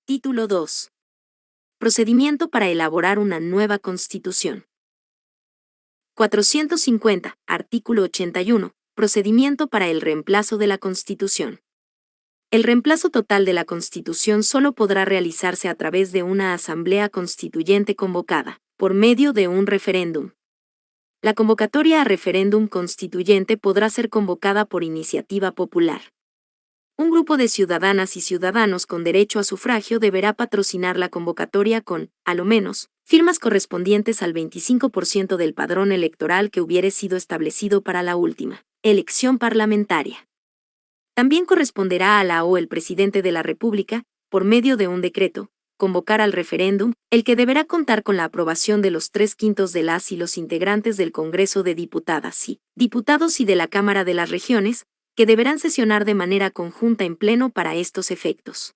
Título 2. Procedimiento para elaborar una nueva Constitución. 450. Artículo 81. Procedimiento para el reemplazo de la Constitución. El reemplazo total de la Constitución solo podrá realizarse a través de una asamblea constituyente convocada, por medio de un referéndum. La convocatoria a referéndum constituyente podrá ser convocada por iniciativa popular. Un grupo de ciudadanas y ciudadanos con derecho a sufragio deberá patrocinar la convocatoria con, a lo menos, firmas correspondientes al 25% del padrón electoral que hubiere sido establecido para la última elección parlamentaria. También corresponderá a la o el presidente de la República, por medio de un decreto, convocar al referéndum, el que deberá contar con la aprobación de los 3/5 de las y los integrantes del Congreso de Diputadas y Diputados y de la Cámara de las Regiones, que deberán sesionar de manera conjunta en pleno para estos efectos.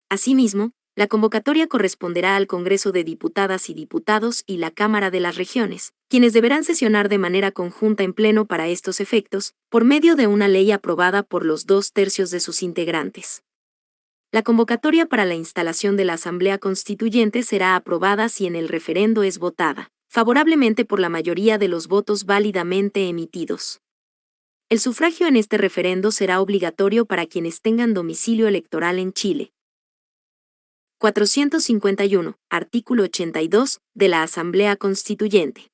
Asimismo, la convocatoria corresponderá al Congreso de Diputadas y Diputados y la Cámara de las Regiones, quienes deberán sesionar de manera conjunta en pleno para estos efectos, por medio de una ley aprobada por los 2/3 de sus integrantes. La convocatoria para la instalación de la Asamblea Constituyente será aprobada si en el referendo es votada favorablemente por la mayoría de los votos válidamente emitidos. El sufragio en este referendo será obligatorio para quienes tengan domicilio electoral en Chile. 451. Artículo 82. De la Asamblea Constituyente.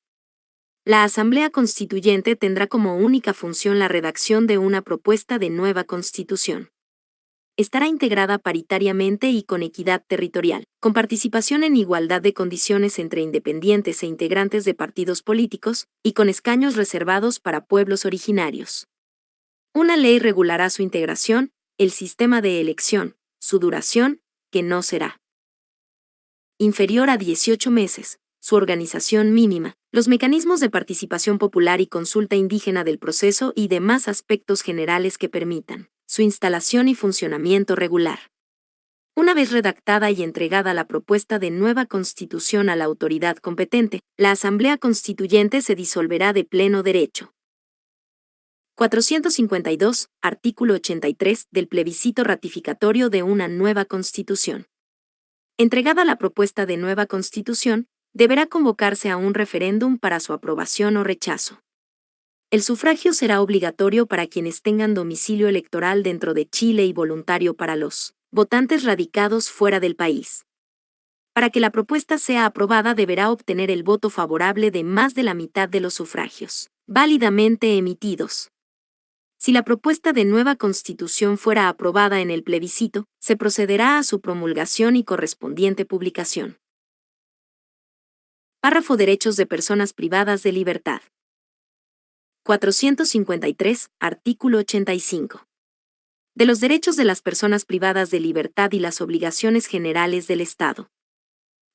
La Asamblea Constituyente tendrá como única función la redacción de una propuesta de nueva Constitución. Estará integrada paritariamente y con equidad territorial, con participación en igualdad de condiciones entre independientes e integrantes de partidos políticos, y con escaños reservados para pueblos originarios. Una ley regulará su integración, el sistema de elección, su duración, que no será inferior a 18 meses, su organización mínima, los mecanismos de participación popular y consulta indígena del proceso y demás aspectos generales que permitan su instalación y funcionamiento regular. Una vez redactada y entregada la propuesta de nueva Constitución a la autoridad competente, la Asamblea Constituyente se disolverá de pleno derecho. 452. Artículo 83. Del plebiscito ratificatorio de una nueva Constitución. Entregada la propuesta de nueva Constitución, deberá convocarse a un referéndum para su aprobación o rechazo. El sufragio será obligatorio para quienes tengan domicilio electoral dentro de Chile y voluntario para los votantes radicados fuera del país. Para que la propuesta sea aprobada deberá obtener el voto favorable de más de la mitad de los sufragios válidamente emitidos. Si la propuesta de nueva Constitución fuera aprobada en el plebiscito, se procederá a su promulgación y correspondiente publicación. Párrafo. Derechos de personas privadas de libertad. 453. Artículo 85. De los derechos de las personas privadas de libertad y las obligaciones generales del Estado.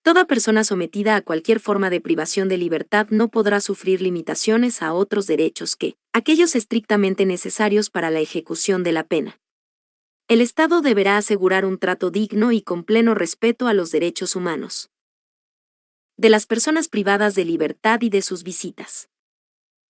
Toda persona sometida a cualquier forma de privación de libertad no podrá sufrir limitaciones a otros derechos que aquellos estrictamente necesarios para la ejecución de la pena. El Estado deberá asegurar un trato digno y con pleno respeto a los derechos humanos de las personas privadas de libertad y de sus visitas.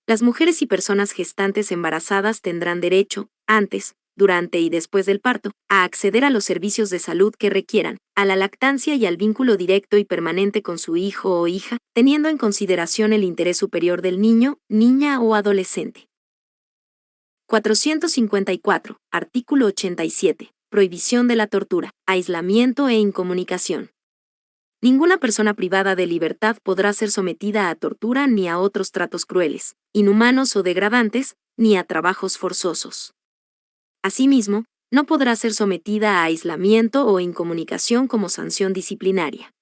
Las mujeres y personas gestantes embarazadas tendrán derecho, antes, durante y después del parto, a acceder a los servicios de salud que requieran, a la lactancia y al vínculo directo y permanente con su hijo o hija, teniendo en consideración el interés superior del niño, niña o adolescente. 454. Artículo 87. Prohibición de la tortura, aislamiento e incomunicación. Ninguna persona privada de libertad podrá ser sometida a tortura ni a otros tratos crueles, inhumanos o degradantes, ni a trabajos forzosos. Asimismo, no podrá ser sometida a aislamiento o incomunicación como sanción disciplinaria.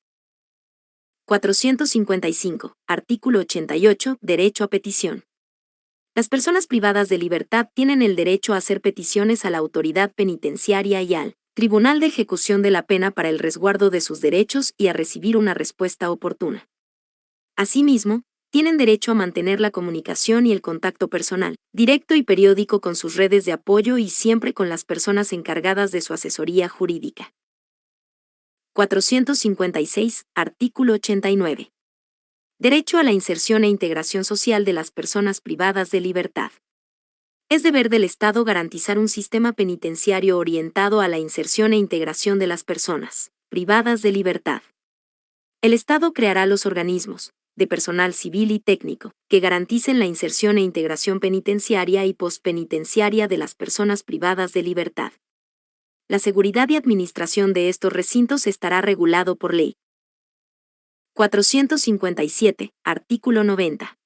455. Artículo 88. Derecho a petición. Las personas privadas de libertad tienen el derecho a hacer peticiones a la autoridad penitenciaria y al Tribunal de Ejecución de la Pena para el resguardo de sus derechos y a recibir una respuesta oportuna. Asimismo, tienen derecho a mantener la comunicación y el contacto personal, directo y periódico con sus redes de apoyo y siempre con las personas encargadas de su asesoría jurídica. 456. Artículo 89. Derecho a la inserción e integración social de las personas privadas de libertad. Es deber del Estado garantizar un sistema penitenciario orientado a la inserción e integración de las personas privadas de libertad. El Estado creará los organismos, de personal civil y técnico, que garanticen la inserción e integración penitenciaria y pospenitenciaria de las personas privadas de libertad. La seguridad y administración de estos recintos estará regulado por ley. 457, artículo 90.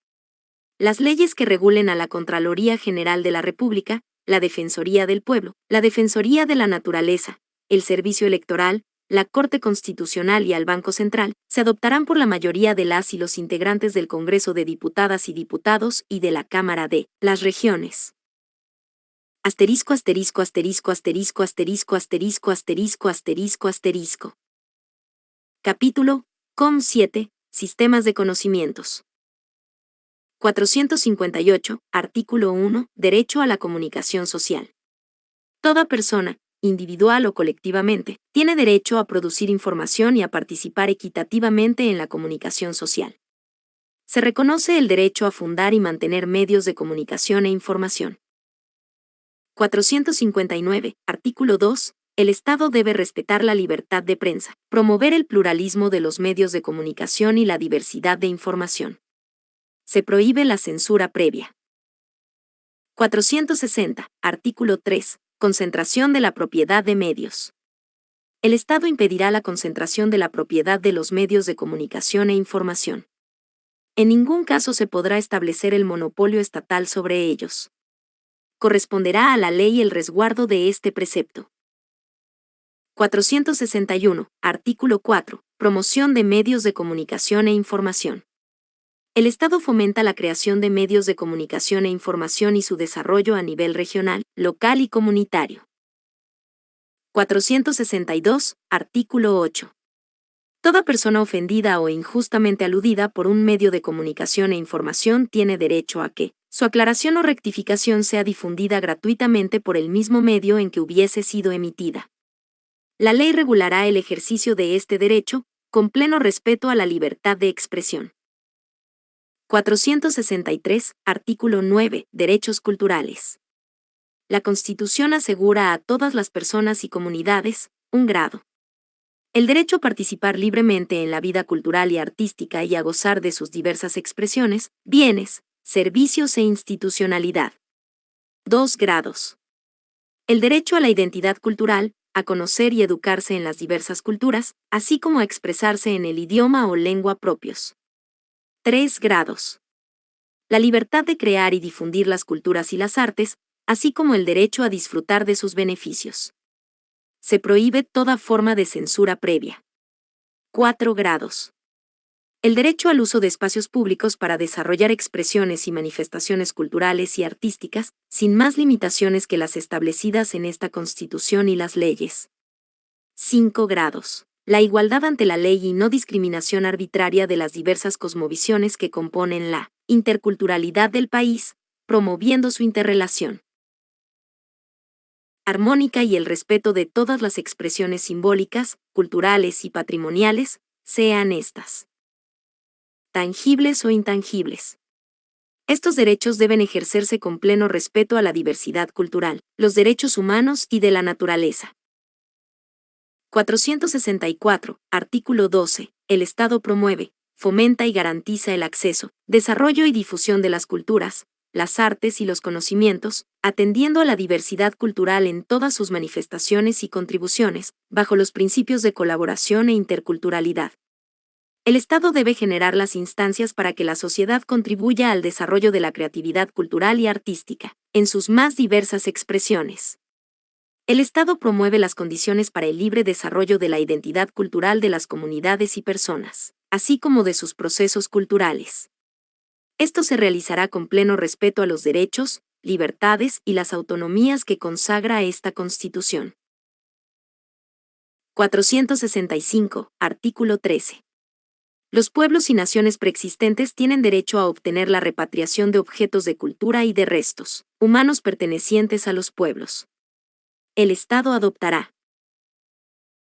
Las leyes que regulen a la Contraloría General de la República, la Defensoría del Pueblo, la Defensoría de la Naturaleza, el Servicio Electoral, la Corte Constitucional y al Banco Central, se adoptarán por la mayoría de las y los integrantes del Congreso de Diputadas y Diputados y de la Cámara de las Regiones. Asterisco asterisco asterisco asterisco asterisco asterisco asterisco asterisco asterisco. Capítulo COM 7, Sistemas de Conocimientos. 458, artículo 1, Derecho a la comunicación social. Toda persona, individual o colectivamente, tiene derecho a producir información y a participar equitativamente en la comunicación social. Se reconoce el derecho a fundar y mantener medios de comunicación e información. 459, artículo 2, el Estado debe respetar la libertad de prensa, promover el pluralismo de los medios de comunicación y la diversidad de información. Se prohíbe la censura previa. 460, artículo 3, concentración de la propiedad de medios. El Estado impedirá la concentración de la propiedad de los medios de comunicación e información. En ningún caso se podrá establecer el monopolio estatal sobre ellos. Corresponderá a la ley el resguardo de este precepto. 461, artículo 4, promoción de medios de comunicación e información. El Estado fomenta la creación de medios de comunicación e información y su desarrollo a nivel regional, local y comunitario. 462, artículo 8. Toda persona ofendida o injustamente aludida por un medio de comunicación e información tiene derecho a que su aclaración o rectificación sea difundida gratuitamente por el mismo medio en que hubiese sido emitida. La ley regulará el ejercicio de este derecho, con pleno respeto a la libertad de expresión. 463, artículo 9, Derechos culturales. La Constitución asegura a todas las personas y comunidades un grado. El derecho a participar libremente en la vida cultural y artística y a gozar de sus diversas expresiones, bienes, servicios e institucionalidad. 2 grados. El derecho a la identidad cultural, a conocer y educarse en las diversas culturas, así como a expresarse en el idioma o lengua propios. 3 grados. La libertad de crear y difundir las culturas y las artes, así como el derecho a disfrutar de sus beneficios. Se prohíbe toda forma de censura previa. 4 grados. El derecho al uso de espacios públicos para desarrollar expresiones y manifestaciones culturales y artísticas, sin más limitaciones que las establecidas en esta Constitución y las leyes. 5 grados. La igualdad ante la ley y no discriminación arbitraria de las diversas cosmovisiones que componen la interculturalidad del país, promoviendo su interrelación armónica y el respeto de todas las expresiones simbólicas, culturales y patrimoniales, sean estas tangibles o intangibles. Estos derechos deben ejercerse con pleno respeto a la diversidad cultural, los derechos humanos y de la naturaleza. 464, artículo 12. El Estado promueve, fomenta y garantiza el acceso, desarrollo y difusión de las culturas, las artes y los conocimientos, atendiendo a la diversidad cultural en todas sus manifestaciones y contribuciones, bajo los principios de colaboración e interculturalidad. El Estado debe generar las instancias para que la sociedad contribuya al desarrollo de la creatividad cultural y artística, en sus más diversas expresiones. El Estado promueve las condiciones para el libre desarrollo de la identidad cultural de las comunidades y personas, así como de sus procesos culturales. Esto se realizará con pleno respeto a los derechos, libertades y las autonomías que consagra esta Constitución. 465, artículo 13. Los pueblos y naciones preexistentes tienen derecho a obtener la repatriación de objetos de cultura y de restos humanos pertenecientes a los pueblos. El Estado adoptará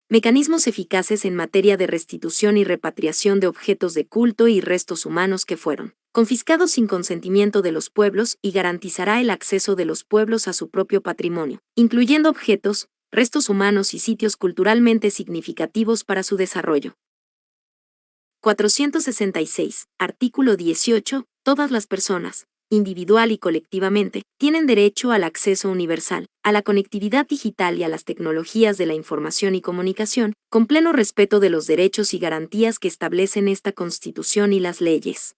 mecanismos eficaces en materia de restitución y repatriación de objetos de culto y restos humanos que fueron confiscados sin consentimiento de los pueblos y garantizará el acceso de los pueblos a su propio patrimonio, incluyendo objetos, restos humanos y sitios culturalmente significativos para su desarrollo. 466. Artículo 18. Todas las personas, individual y colectivamente, tienen derecho al acceso universal, a la conectividad digital y a las tecnologías de la información y comunicación, con pleno respeto de los derechos y garantías que establecen esta Constitución y las leyes.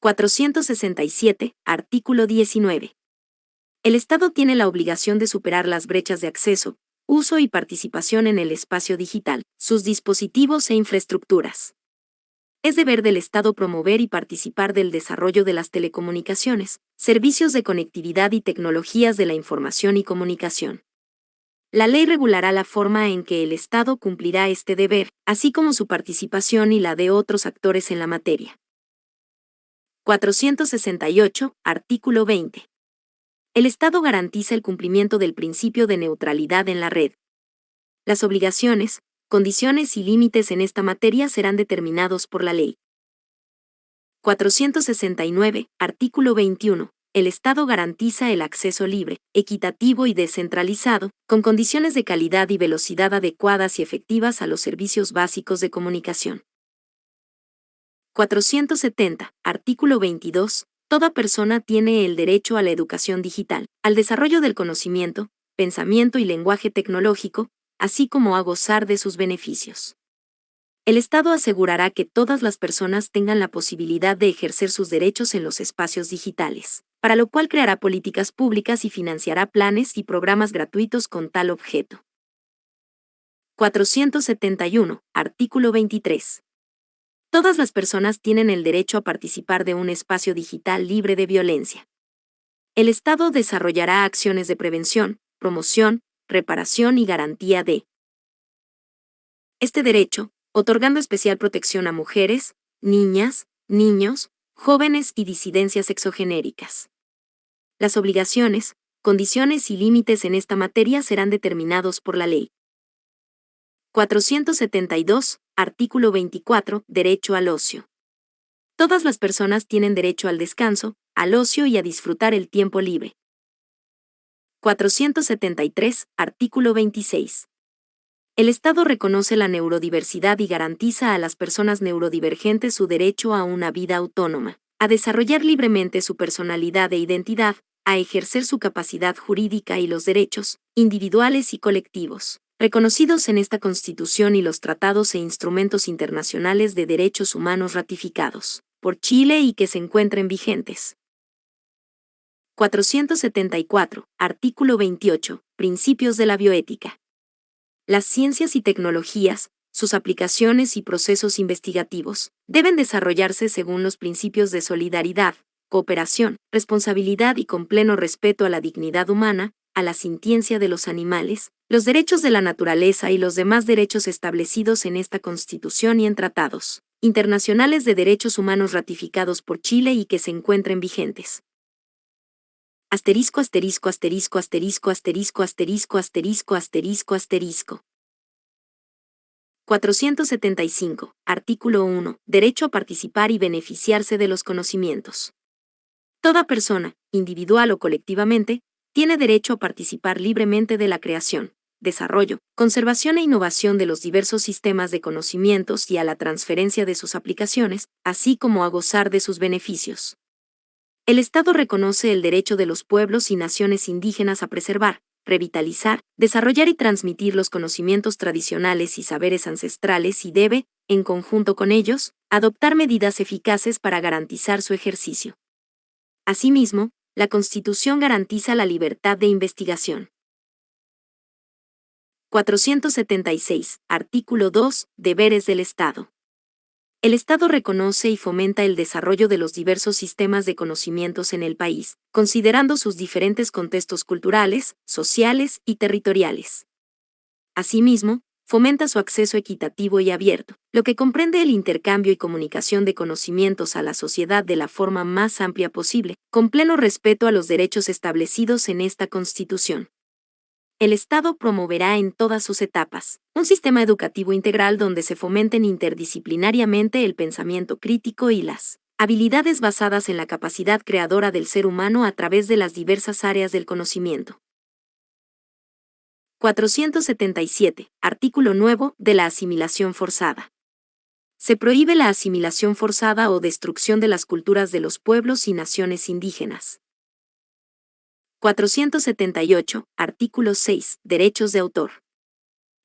467. Artículo 19. El Estado tiene la obligación de superar las brechas de acceso, uso y participación en el espacio digital, sus dispositivos e infraestructuras. Es deber del Estado promover y participar del desarrollo de las telecomunicaciones, servicios de conectividad y tecnologías de la información y comunicación. La ley regulará la forma en que el Estado cumplirá este deber, así como su participación y la de otros actores en la materia. 468. Artículo 20. El Estado garantiza el cumplimiento del principio de neutralidad en la red. Las obligaciones, condiciones y límites en esta materia serán determinados por la ley. 469. Artículo 21. El Estado garantiza el acceso libre, equitativo y descentralizado, con condiciones de calidad y velocidad adecuadas y efectivas a los servicios básicos de comunicación. 470. Artículo 22. Toda persona tiene el derecho a la educación digital, al desarrollo del conocimiento, pensamiento y lenguaje tecnológico, así como a gozar de sus beneficios. El Estado asegurará que todas las personas tengan la posibilidad de ejercer sus derechos en los espacios digitales, para lo cual creará políticas públicas y financiará planes y programas gratuitos con tal objeto. 471. Artículo 23. Todas las personas tienen el derecho a participar de un espacio digital libre de violencia. El Estado desarrollará acciones de prevención, promoción, reparación y garantía de este derecho, otorgando especial protección a mujeres, niñas, niños, jóvenes y disidencias sexogenéricas. Las obligaciones, condiciones y límites en esta materia serán determinados por la ley. 472. Artículo 24. Derecho al ocio. Todas las personas tienen derecho al descanso, al ocio y a disfrutar el tiempo libre. 473. Artículo 26. El Estado reconoce la neurodiversidad y garantiza a las personas neurodivergentes su derecho a una vida autónoma, a desarrollar libremente su personalidad e identidad, a ejercer su capacidad jurídica y los derechos, individuales y colectivos, reconocidos en esta Constitución y los tratados e instrumentos internacionales de derechos humanos ratificados por Chile y que se encuentren vigentes. 474. Artículo 28. Principios de la bioética. Las ciencias y tecnologías, sus aplicaciones y procesos investigativos, deben desarrollarse según los principios de solidaridad, cooperación, responsabilidad y con pleno respeto a la dignidad humana, a la sintiencia de los animales, los derechos de la naturaleza y los demás derechos establecidos en esta Constitución y en tratados internacionales de derechos humanos ratificados por Chile y que se encuentren vigentes. Asterisco asterisco asterisco asterisco asterisco asterisco asterisco asterisco asterisco. 475. Artículo 1. Derecho a participar y beneficiarse de los conocimientos. Toda persona, individual o colectivamente, tiene derecho a participar libremente de la creación, desarrollo, conservación e innovación de los diversos sistemas de conocimientos y a la transferencia de sus aplicaciones, así como a gozar de sus beneficios. El Estado reconoce el derecho de los pueblos y naciones indígenas a preservar, revitalizar, desarrollar y transmitir los conocimientos tradicionales y saberes ancestrales y debe, en conjunto con ellos, adoptar medidas eficaces para garantizar su ejercicio. Asimismo, la Constitución garantiza la libertad de investigación. 476. Artículo 2. Deberes del Estado. El Estado reconoce y fomenta el desarrollo de los diversos sistemas de conocimientos en el país, considerando sus diferentes contextos culturales, sociales y territoriales. Asimismo, fomenta su acceso equitativo y abierto, lo que comprende el intercambio y comunicación de conocimientos a la sociedad de la forma más amplia posible, con pleno respeto a los derechos establecidos en esta Constitución. El Estado promoverá en todas sus etapas un sistema educativo integral donde se fomenten interdisciplinariamente el pensamiento crítico y las Habilidades basadas en la capacidad creadora del ser humano a través de las diversas áreas del conocimiento. 477. Artículo nuevo de la asimilación forzada. Se prohíbe la asimilación forzada o destrucción de las culturas de los pueblos y naciones indígenas. 478. Artículo 6. Derechos de autor.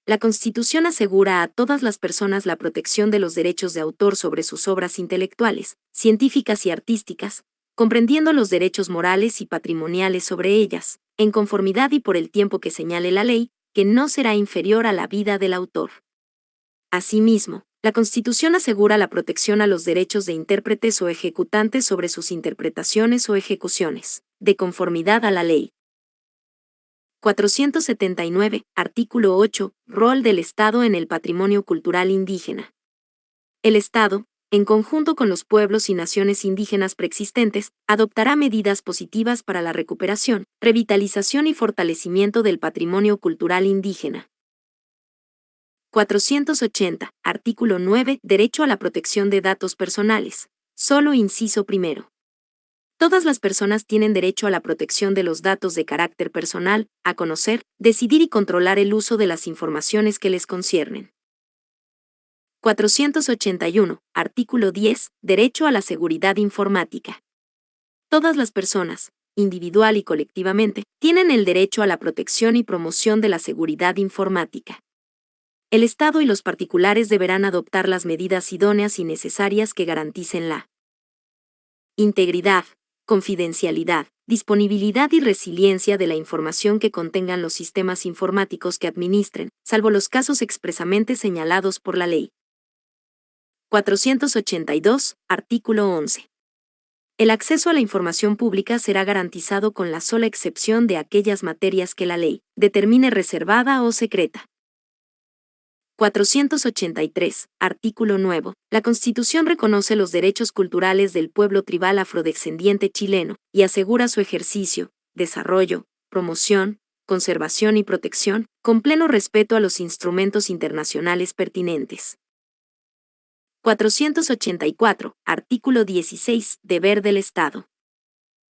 La Constitución asegura a todas las personas la protección de los derechos de autor sobre sus obras intelectuales, científicas y artísticas, comprendiendo los derechos morales y patrimoniales sobre ellas, en conformidad y por el tiempo que señale la ley, que no será inferior a la vida del autor. Asimismo, la Constitución asegura la protección a los derechos de intérpretes o ejecutantes sobre sus interpretaciones o ejecuciones, de conformidad a la ley. 479. Artículo 8. Rol del Estado en el patrimonio cultural indígena. El Estado, en conjunto con los pueblos y naciones indígenas preexistentes, adoptará medidas positivas para la recuperación, revitalización y fortalecimiento del patrimonio cultural indígena. 480. Artículo 9. Derecho a la protección de datos personales. Solo inciso primero. Todas las personas tienen derecho a la protección de los datos de carácter personal, a conocer, decidir y controlar el uso de las informaciones que les conciernen. 481. Artículo 10. Derecho a la seguridad informática. Todas las personas, individual y colectivamente, tienen el derecho a la protección y promoción de la seguridad informática. El Estado y los particulares deberán adoptar las medidas idóneas y necesarias que garanticen la integridad, confidencialidad, disponibilidad y resiliencia de la información que contengan los sistemas informáticos que administren, salvo los casos expresamente señalados por la ley. 482. Artículo 11. El acceso a la información pública será garantizado con la sola excepción de aquellas materias que la ley determine reservada o secreta. 483. Artículo nuevo. La Constitución reconoce los derechos culturales del pueblo tribal afrodescendiente chileno y asegura su ejercicio, desarrollo, promoción, conservación y protección, con pleno respeto a los instrumentos internacionales pertinentes. 484. Artículo 16. Deber del Estado.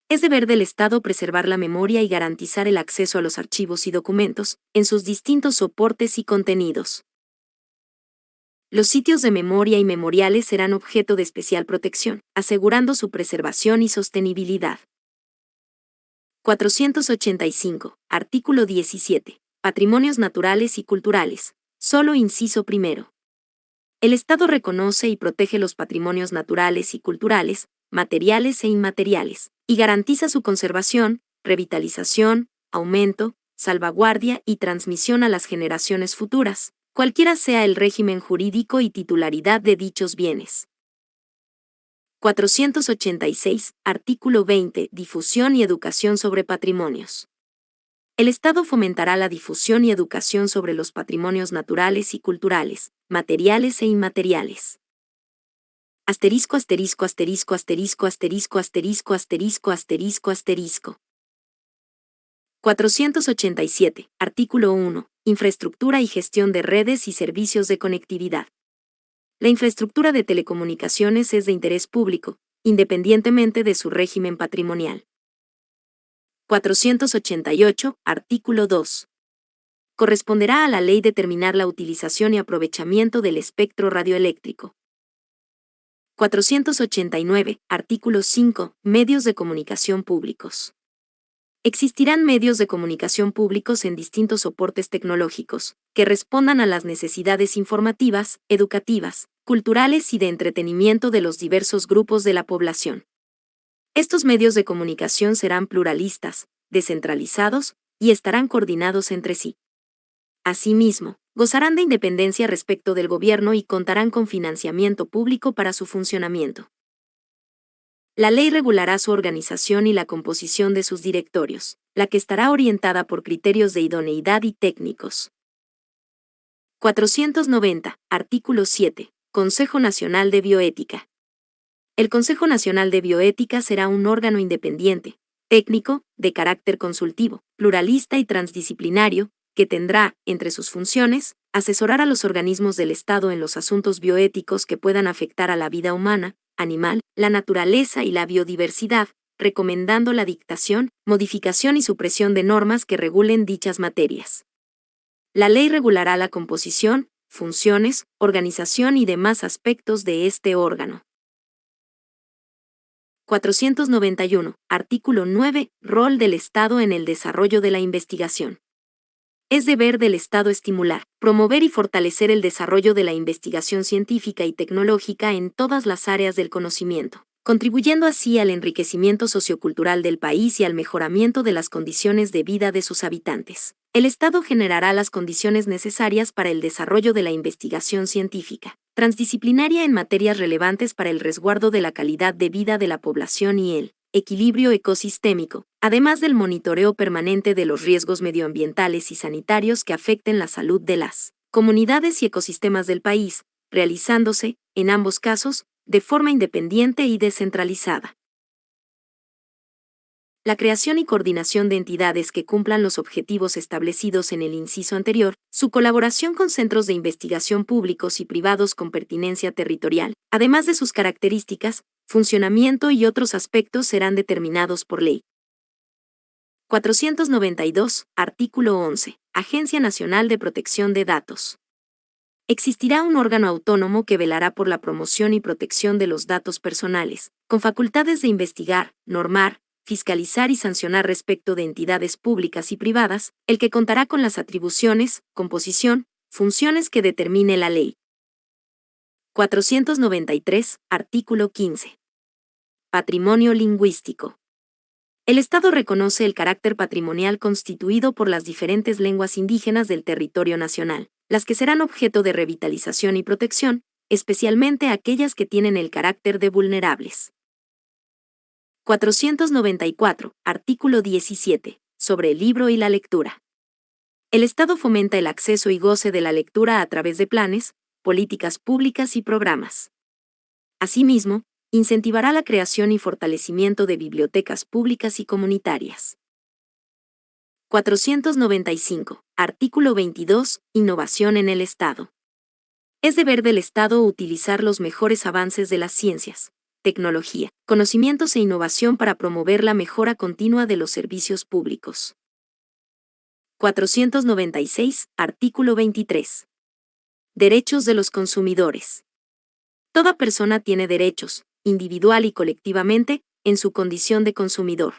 Es deber del Estado preservar la memoria y garantizar el acceso a los archivos y documentos, en sus distintos soportes y contenidos. Los sitios de memoria y memoriales serán objeto de especial protección, asegurando su preservación y sostenibilidad. 485. Artículo 17. Patrimonios naturales y culturales. Solo inciso primero. El Estado reconoce y protege los patrimonios naturales y culturales, materiales e inmateriales, y garantiza su conservación, revitalización, aumento, salvaguardia y transmisión a las generaciones futuras, cualquiera sea el régimen jurídico y titularidad de dichos bienes. 486. Artículo 20. Difusión y educación sobre patrimonios. El Estado fomentará la difusión y educación sobre los patrimonios naturales y culturales, materiales e inmateriales. Asterisco, asterisco, asterisco, asterisco, asterisco, asterisco, asterisco, asterisco, asterisco. 487. Artículo 1. Infraestructura y gestión de redes y servicios de conectividad. La infraestructura de telecomunicaciones es de interés público, independientemente de su régimen patrimonial. 488. Artículo 2. Corresponderá a la ley determinar la utilización y aprovechamiento del espectro radioeléctrico. 489. Artículo 5. Medios de comunicación públicos. Existirán medios de comunicación públicos en distintos soportes tecnológicos, que respondan a las necesidades informativas, educativas, culturales y de entretenimiento de los diversos grupos de la población. Estos medios de comunicación serán pluralistas, descentralizados y estarán coordinados entre sí. Asimismo, gozarán de independencia respecto del gobierno y contarán con financiamiento público para su funcionamiento. La ley regulará su organización y la composición de sus directorios, la que estará orientada por criterios de idoneidad y técnicos. 490. Artículo 7. Consejo Nacional de Bioética. El Consejo Nacional de Bioética será un órgano independiente, técnico, de carácter consultivo, pluralista y transdisciplinario, que tendrá, entre sus funciones, asesorar a los organismos del Estado en los asuntos bioéticos que puedan afectar a la vida humana, animal, la naturaleza y la biodiversidad, recomendando la dictación, modificación y supresión de normas que regulen dichas materias. La ley regulará la composición, funciones, organización y demás aspectos de este órgano. 491. Artículo 9. Rol del Estado en el desarrollo de la investigación. Es deber del Estado estimular, promover y fortalecer el desarrollo de la investigación científica y tecnológica en todas las áreas del conocimiento, contribuyendo así al enriquecimiento sociocultural del país y al mejoramiento de las condiciones de vida de sus habitantes. El Estado generará las condiciones necesarias para el desarrollo de la investigación científica, transdisciplinaria en materias relevantes para el resguardo de la calidad de vida de la población y el equilibrio ecosistémico, además del monitoreo permanente de los riesgos medioambientales y sanitarios que afecten la salud de las comunidades y ecosistemas del país, realizándose, en ambos casos, de forma independiente y descentralizada. La creación y coordinación de entidades que cumplan los objetivos establecidos en el inciso anterior, su colaboración con centros de investigación públicos y privados con pertinencia territorial, además de sus características, funcionamiento y otros aspectos serán determinados por ley. 492. Artículo 11. Agencia Nacional de Protección de Datos. Existirá un órgano autónomo que velará por la promoción y protección de los datos personales, con facultades de investigar, normar, fiscalizar y sancionar respecto de entidades públicas y privadas, el que contará con las atribuciones, composición, funciones que determine la ley. 493. Artículo 15. Patrimonio lingüístico. El Estado reconoce el carácter patrimonial constituido por las diferentes lenguas indígenas del territorio nacional, las que serán objeto de revitalización y protección, especialmente aquellas que tienen el carácter de vulnerables. 494. Artículo 17. Sobre el libro y la lectura. El Estado fomenta el acceso y goce de la lectura a través de planes, políticas públicas y programas. Asimismo, incentivará la creación y fortalecimiento de bibliotecas públicas y comunitarias. 495. Artículo 22. Innovación en el Estado. Es deber del Estado utilizar los mejores avances de las ciencias, tecnología, conocimientos e innovación para promover la mejora continua de los servicios públicos. 496. Artículo 23. Derechos de los consumidores. Toda persona tiene derechos, individual y colectivamente, en su condición de consumidor.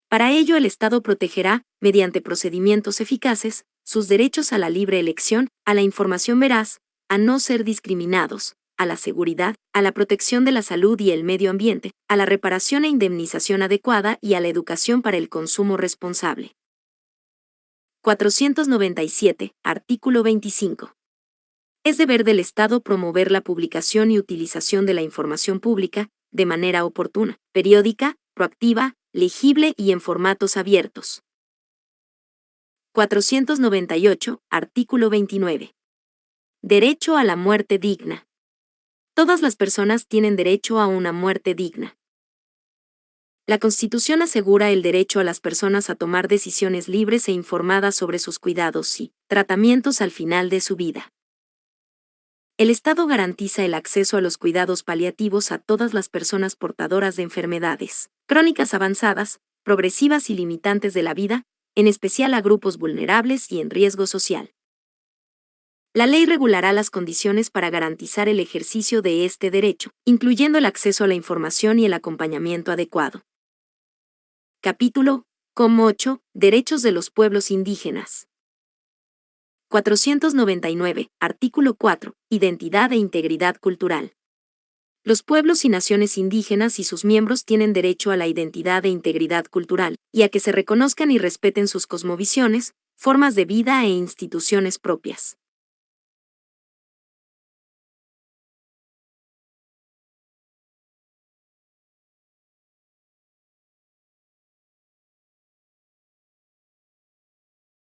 Para ello el Estado protegerá, mediante procedimientos eficaces, sus derechos a la libre elección, a la información veraz, a no ser discriminados, a la seguridad, a la protección de la salud y el medio ambiente, a la reparación e indemnización adecuada y a la educación para el consumo responsable. 497. Artículo 25. Es deber del Estado promover la publicación y utilización de la información pública, de manera oportuna, periódica, proactiva, legible y en formatos abiertos. 498. Artículo 29. Derecho a la muerte digna. Todas las personas tienen derecho a una muerte digna. La Constitución asegura el derecho a las personas a tomar decisiones libres e informadas sobre sus cuidados y tratamientos al final de su vida. El Estado garantiza el acceso a los cuidados paliativos a todas las personas portadoras de enfermedades crónicas avanzadas, progresivas y limitantes de la vida, en especial a grupos vulnerables y en riesgo social. La ley regulará las condiciones para garantizar el ejercicio de este derecho, incluyendo el acceso a la información y el acompañamiento adecuado. Capítulo 8. Derechos de los pueblos indígenas. 499. Artículo 4. Identidad e integridad cultural. Los pueblos y naciones indígenas y sus miembros tienen derecho a la identidad e integridad cultural, y a que se reconozcan y respeten sus cosmovisiones, formas de vida e instituciones propias.